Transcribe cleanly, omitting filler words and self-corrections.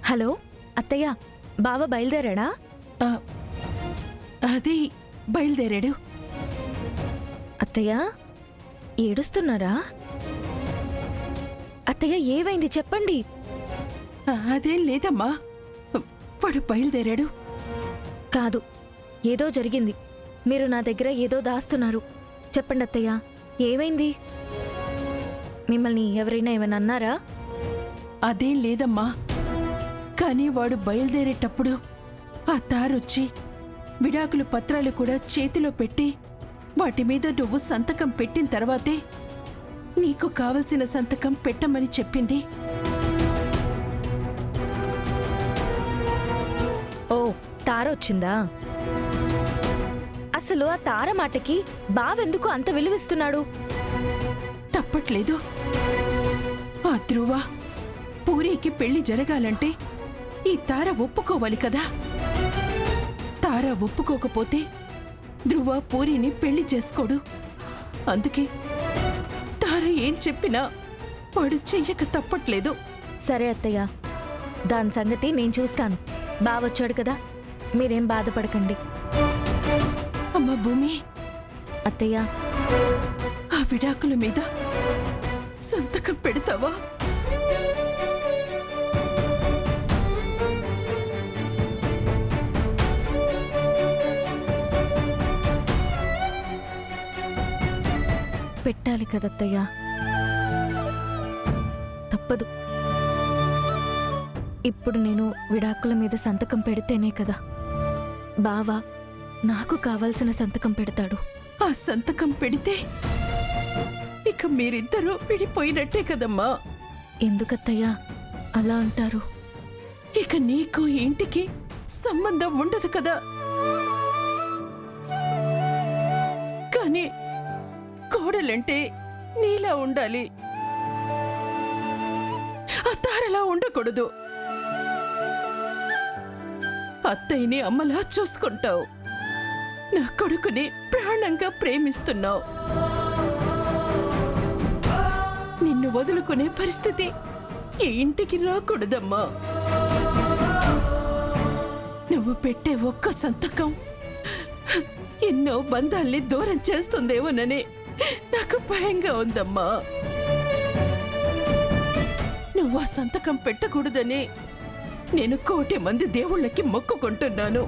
Hello అత్తయ్య, బావ బయలుదేరాడా? ఆ, అది బయలుదేరాడు. అత్తయ్య ఏడుస్తున్నారా? అత్తయ్య ఏమైంది చెప్పండి. అదేం లేదమ్మా, వాడు బయలుదేరాడు. కాదు, ఏదో జరిగింది. మీరు నా దగ్గర ఏదో దాస్తున్నారు. చెప్పండి అత్తయ్య, ఏమైంది? మిమ్మల్ని ఎవరైనా ఏమైనా అన్నారా? అదేం లేదమ్మా, కానీ వాడు బయలుదేరేటప్పుడు ఆ తారొచ్చి విడాకుల పత్రాలు కూడా చేతిలో పెట్టి వాటి మీద నువ్వు సంతకం పెట్టిన తర్వాతే నీకు కావలసిన సంతకం పెట్టమని చెప్పింది. ఓ, తార వచ్చిందా? అసలు ఆ తార మాటకి బావెందుకు అంత విలువిస్తున్నాడు? తప్పట్లేదు. ఆ ధ్రువ పూరికి పెళ్లి జరగాలంటే ఈ తార ఒప్పుకోవాలి కదా. తార ఒప్పుకోకపోతే ధ్రువ పూరిని పెళ్లి చేసుకోడు. అందుకే తార ఏం చెప్పినా వాడు చెయ్యక తప్పట్లేదు. సరే అత్తయ్య, దాని సంగతి నేను చూస్తాను. బావొచ్చాడు కదా, మీరేం బాధపడకండి. అమ్మ భూమి, అత్తయ్య, ఆ విడాకుల మీద సంతకం పెడతావా? పెట్టాలి కదత్తయ్య, తప్పదు. ఇప్పుడు నేను విడాకుల మీద సంతకం పెడితేనే కదా బావ నాకు కావాల్సిన సంతకం పెడతాడు. ఆ సంతకం పెడితే ఇక మీరిద్దరూ విడిపోయినట్టే కదమ్మా. ఎందుకత్తయ్య అలా అంటారు? ఇక నీకు ఇంటికి సంబంధం ఉండదు కదా. కానీ కోడలంటే నీలా ఉండాలి, ఆ తారలా ఉండకూడదు. అత్తయ్యని అమ్మలా చూసుకుంటావు, నా కొడుకుని ప్రాణంగా ప్రేమిస్తున్నావు. నిన్ను వదులుకునే పరిస్థితి ఈ ఇంటికి రాకూడదమ్మా. నువ్వు పెట్టే ఒక్క సంతకం ఎన్నో బంధాల్ని దూరం చేస్తుందేమోనని నాకు భయంగా ఉందమ్మా. నువ్వు ఆ సంతకం పెట్టకూడదని నేను 1,000,000 మంది దేవుళ్ళకి మొక్కుకుంటున్నాను.